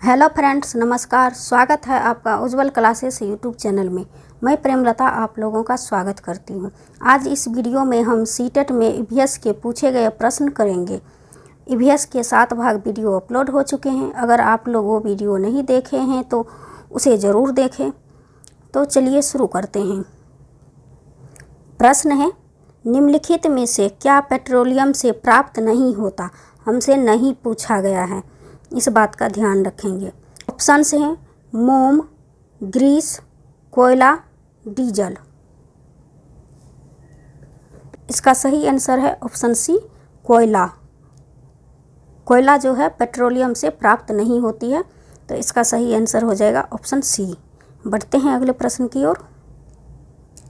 Hello friends, नमस्कार। स्वागत है आपका उज्जवल क्लासेस यूट्यूब चैनल में। मैं प्रेमलता आप लोगों का स्वागत करती हूं। आज इस वीडियो में हम सीटेट में ईवीएस के पूछे गए प्रश्न करेंगे। ईवीएस के 7 भाग वीडियो अपलोड हो चुके हैं। अगर आप लोग वो वीडियो नहीं देखे हैं तो उसे ज़रूर देखें। तो चलिए शुरू करते हैं। प्रश्न है, निम्नलिखित में से क्या पेट्रोलियम से प्राप्त नहीं होता? हमसे नहीं पूछा गया है, इस बात का ध्यान रखेंगे। ऑप्शंस हैं मोम, ग्रीस, कोयला, डीजल। इसका सही आंसर है ऑप्शन सी, कोयला। कोयला जो है पेट्रोलियम से प्राप्त नहीं होती है, तो इसका सही आंसर हो जाएगा ऑप्शन सी। बढ़ते हैं अगले प्रश्न की ओर।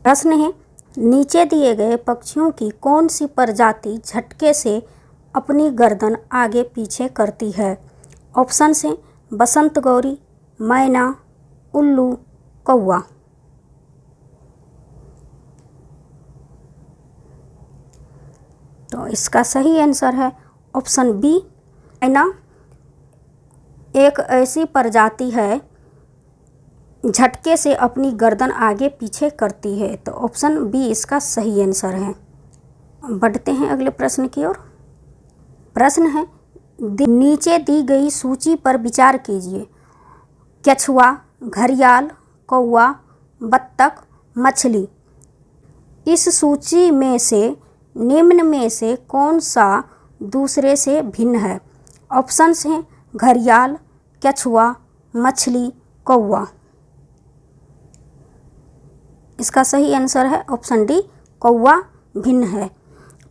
प्रश्न है, नीचे दिए गए पक्षियों की कौन सी प्रजाति झटके से अपनी गर्दन आगे पीछे करती है? ऑप्शंस हैं बसंत गौरी, मैना, उल्लू, कौवा। तो इसका सही आंसर है ऑप्शन बी, मैना एक ऐसी प्रजाति है झटके से अपनी गर्दन आगे पीछे करती है। तो ऑप्शन बी इसका सही आंसर है। बढ़ते हैं अगले प्रश्न की ओर। प्रश्न है, नीचे दी गई सूची पर विचार कीजिए। कछुआ, घड़ियाल, कौवा, बत्तख, मछली। इस सूची में से निम्न में से कौन सा दूसरे से भिन्न है? ऑप्शंस हैं घड़ियाल, कछुआ, मछली, कौवा। इसका सही आंसर है ऑप्शन डी, कौवा भिन्न है।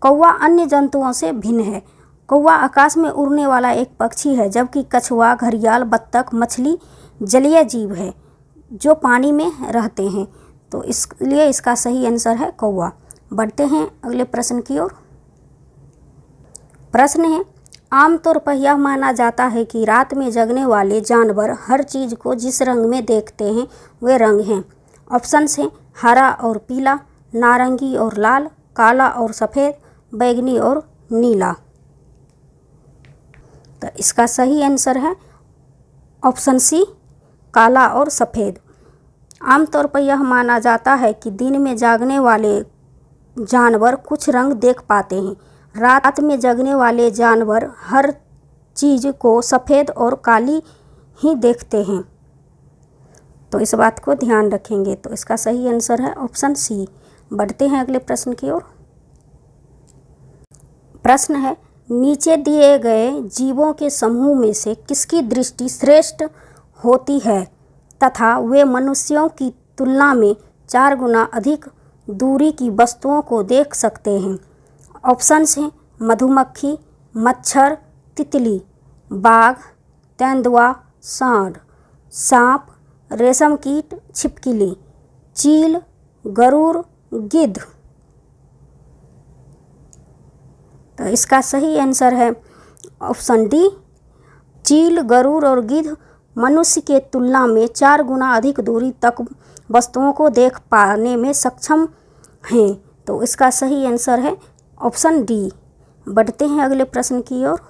कौवा अन्य जंतुओं से भिन्न है। कौवा आकाश में उड़ने वाला एक पक्षी है, जबकि कछुआ, घड़ियाल, बत्तख, मछली जलीय जीव है जो पानी में रहते हैं। तो इसलिए इसका सही आंसर है कौवा। बढ़ते हैं अगले प्रश्न की ओर। प्रश्न है, आमतौर पर यह माना जाता है कि रात में जगने वाले जानवर हर चीज़ को जिस रंग में देखते हैं वे रंग हैं। ऑप्शंस हैं हरा और पीला, नारंगी और लाल, काला और सफ़ेद, बैंगनी और नीला। तो इसका सही आंसर है ऑप्शन सी, काला और सफ़ेद। आमतौर पर यह माना जाता है कि दिन में जागने वाले जानवर कुछ रंग देख पाते हैं। रात में जगने वाले जानवर हर चीज़ को सफ़ेद और काली ही देखते हैं। तो इस बात को ध्यान रखेंगे। तो इसका सही आंसर है ऑप्शन सी। बढ़ते हैं अगले प्रश्न की ओर। प्रश्न है, नीचे दिए गए जीवों के समूह में से किसकी दृष्टि श्रेष्ठ होती है तथा वे मनुष्यों की तुलना में 4 गुना अधिक दूरी की वस्तुओं को देख सकते हैं? ऑप्शंस हैं मधुमक्खी, मच्छर, तितली, बाघ, तेंदुआ, सांड, सांप, रेशम कीट, छिपकली, चील, गरुड़, गिद्ध। तो इसका सही आंसर है ऑप्शन डी, चील, गरुड़ और गिद्ध मनुष्य के तुलना में 4 गुना अधिक दूरी तक वस्तुओं को देख पाने में सक्षम हैं। तो इसका सही आंसर है ऑप्शन डी। बढ़ते हैं अगले प्रश्न की ओर।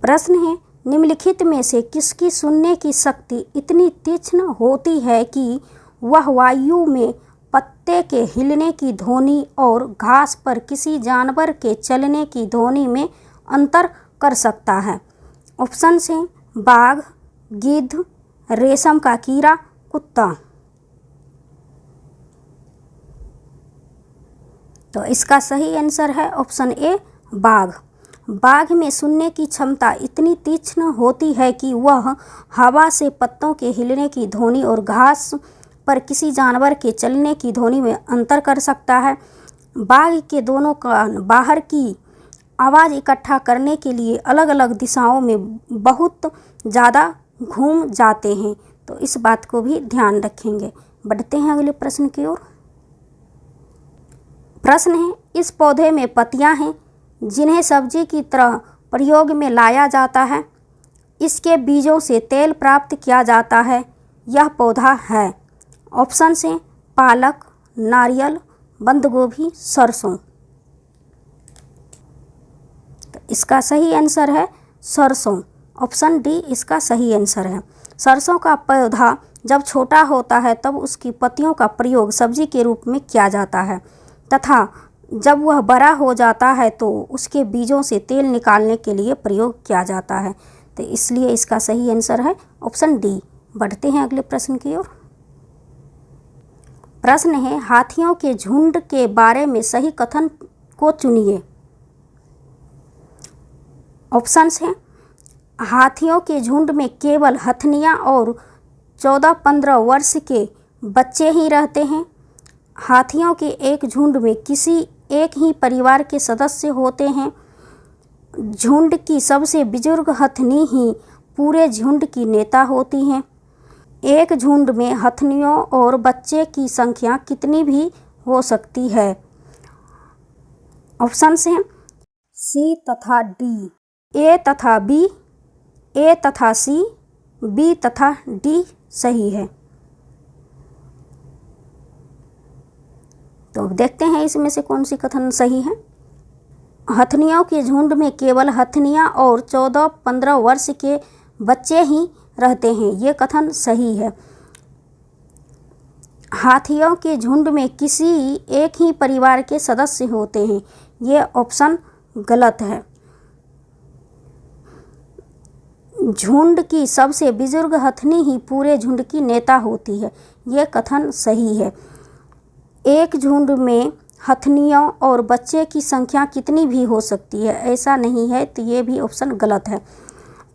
प्रश्न है, निम्नलिखित में से किसकी सुनने की शक्ति इतनी तीक्ष्ण होती है कि वह वायु में पत्ते के हिलने की ध्वनि और घास पर किसी जानवर के चलने की ध्वनि में अंतर कर सकता है? ऑप्शंस हैं बाघ, गिद्ध, रेशम का कीड़ा, कुत्ता। तो इसका सही आंसर है ऑप्शन ए, बाघ। बाघ में सुनने की क्षमता इतनी तीक्ष्ण होती है कि वह हवा से पत्तों के हिलने की ध्वनि और घास पर किसी जानवर के चलने की ध्वनि में अंतर कर सकता है। बाघ के दोनों कान बाहर की आवाज़ इकट्ठा करने के लिए अलग अलग दिशाओं में बहुत ज़्यादा घूम जाते हैं। तो इस बात को भी ध्यान रखेंगे। बढ़ते हैं अगले प्रश्न की ओर। प्रश्न है, इस पौधे में पत्तियां हैं जिन्हें सब्जी की तरह प्रयोग में लाया जाता है। इसके बीजों से तेल प्राप्त किया जाता है। यह पौधा है? ऑप्शन हैं पालक, नारियल, बंद गोभी, सरसों। तो इसका सही आंसर है सरसों। ऑप्शन डी इसका सही आंसर है। सरसों का पौधा जब छोटा होता है तब उसकी पत्तियों का प्रयोग सब्जी के रूप में किया जाता है तथा जब वह बड़ा हो जाता है तो उसके बीजों से तेल निकालने के लिए प्रयोग किया जाता है। तो इसलिए इसका सही आंसर है ऑप्शन डी। बढ़ते हैं अगले प्रश्न की ओर। प्रश्न है, हाथियों के झुंड के बारे में सही कथन को चुनिए। ऑप्शंस हैं, हाथियों के झुंड में केवल हथनियाँ और 14-15 वर्ष के बच्चे ही रहते हैं। हाथियों के एक झुंड में किसी एक ही परिवार के सदस्य होते हैं। झुंड की सबसे बुजुर्ग हथनी ही पूरे झुंड की नेता होती हैं। एक झुंड में हथनियों और बच्चे की संख्या कितनी भी हो सकती है। ऑप्शंस हैं सी तथा डी, ए तथा बी, ए तथा सी, बी तथा डी सही है। तो देखते हैं इसमें से कौन सी कथन सही है। हथनियों के झुंड में केवल हथनियाँ और 14-15 वर्ष के बच्चे ही रहते हैं, ये कथन सही है। हाथियों के झुंड में किसी एक ही परिवार के सदस्य होते हैं, ये ऑप्शन गलत है। झुंड की सबसे बुजुर्ग हथनी ही पूरे झुंड की नेता होती है, ये कथन सही है। एक झुंड में हथनियों और बच्चे की संख्या कितनी भी हो सकती है, ऐसा नहीं है, तो ये भी ऑप्शन गलत है।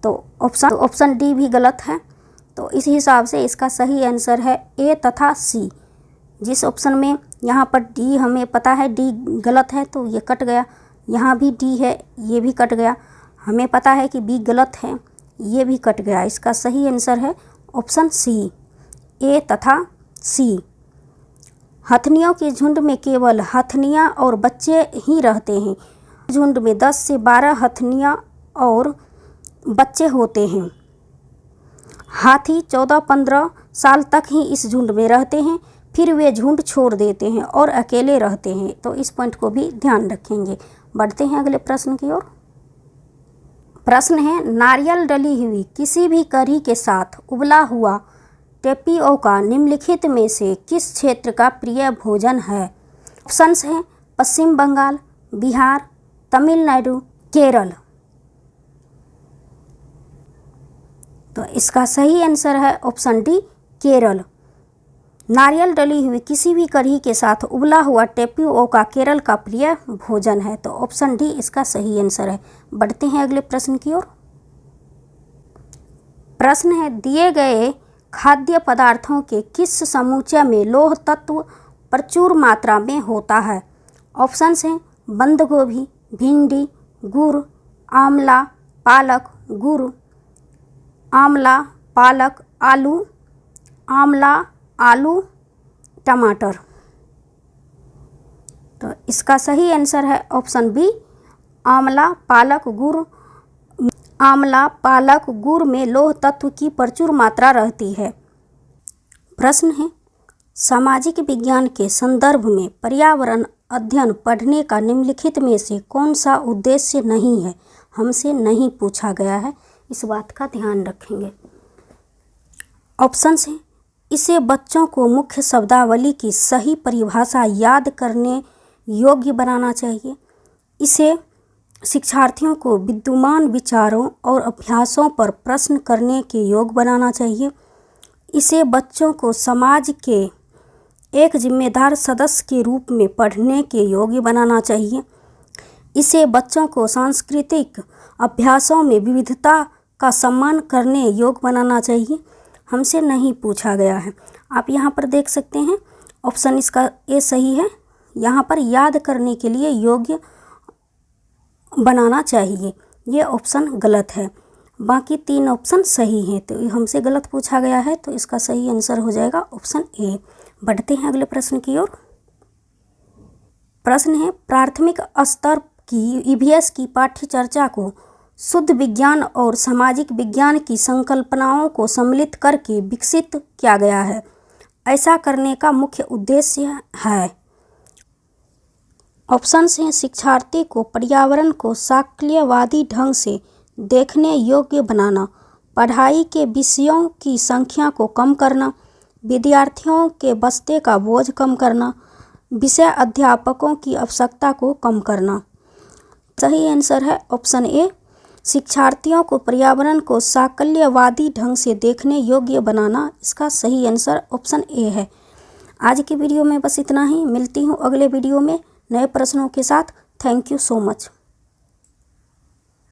तो ऑप्शन डी भी गलत है। तो इस हिसाब से इसका सही आंसर है ए तथा सी। जिस ऑप्शन में यहाँ पर डी हमें पता है डी गलत है तो ये कट गया, यहाँ भी डी है ये भी कट गया। हमें पता है कि बी गलत है, ये भी कट गया। इसका सही आंसर है ऑप्शन सी, ए तथा सी। हथनियों के झुंड में केवल हथनियाँ और बच्चे ही रहते हैं। झुंड में 10 से 12 हथनियाँ और बच्चे होते हैं। हाथी 14-15 साल तक ही इस झुंड में रहते हैं, फिर वे झुंड छोड़ देते हैं और अकेले रहते हैं। तो इस पॉइंट को भी ध्यान रखेंगे। बढ़ते हैं अगले प्रश्न की ओर। प्रश्न है, नारियल डली हुई किसी भी कढ़ी के साथ उबला हुआ टेपियोका निम्नलिखित में से किस क्षेत्र का प्रिय भोजन है। ऑप्शंस हैं पश्चिम बंगाल, बिहार, तमिलनाडु, केरल। तो इसका सही आंसर है ऑप्शन डी, केरल। नारियल डली हुई किसी भी कढ़ी के साथ उबला हुआ टेपियोका केरल का प्रिय भोजन है। तो ऑप्शन डी इसका सही आंसर है। बढ़ते हैं अगले प्रश्न की ओर। प्रश्न है, दिए गए खाद्य पदार्थों के किस समूचे में लौह तत्व प्रचुर मात्रा में होता है। ऑप्शंस हैं बंद गोभी, भिंडी, गुड़, आंवला, पालक, गुड़, आंवला, पालक, आलू, आंवला, आलू, टमाटर। तो इसका सही आंसर है ऑप्शन बी, आंवला, पालक, गुड़। आंवला, पालक, गुड़ में लौह तत्व की प्रचुर मात्रा रहती है। प्रश्न है, सामाजिक विज्ञान के संदर्भ में पर्यावरण अध्ययन पढ़ने का निम्नलिखित में से कौन सा उद्देश्य नहीं है। हमसे नहीं पूछा गया है, इस बात का ध्यान रखेंगे। ऑप्शंस हैं, इसे बच्चों को मुख्य शब्दावली की सही परिभाषा याद करने योग्य बनाना चाहिए। इसे शिक्षार्थियों को विद्यमान विचारों और अभ्यासों पर प्रश्न करने के योग्य बनाना चाहिए। इसे बच्चों को समाज के एक जिम्मेदार सदस्य के रूप में पढ़ने के योग्य बनाना चाहिए। इसे बच्चों को सांस्कृतिक अभ्यासों में विविधता का सम्मान करने योग्य बनाना चाहिए। हमसे नहीं पूछा गया है। आप यहाँ पर देख सकते हैं ऑप्शन इसका ए सही है। यहाँ पर याद करने के लिए योग्य बनाना चाहिए, ये ऑप्शन गलत है। बाकी 3 ऑप्शन सही हैं। तो हमसे गलत पूछा गया है तो इसका सही आंसर हो जाएगा ऑप्शन ए। बढ़ते हैं अगले प्रश्न की ओर। प्रश्न है, प्राथमिक स्तर की ईवीएस की पाठ्य चर्चा को शुद्ध विज्ञान और सामाजिक विज्ञान की संकल्पनाओं को सम्मिलित करके विकसित किया गया है। ऐसा करने का मुख्य उद्देश्य है। ऑप्शंस हैं शिक्षार्थी को पर्यावरण को शाक्यवादी ढंग से देखने योग्य बनाना, पढ़ाई के विषयों की संख्या को कम करना, विद्यार्थियों के बस्ते का बोझ कम करना, विषय अध्यापकों की आवश्यकता को कम करना। सही आंसर है ऑप्शन ए, शिक्षार्थियों को पर्यावरण को साकल्यवादी ढंग से देखने योग्य बनाना। इसका सही आंसर ऑप्शन ए है। आज की वीडियो में बस इतना ही। मिलती हूँ अगले वीडियो में नए प्रश्नों के साथ। Thank you so much.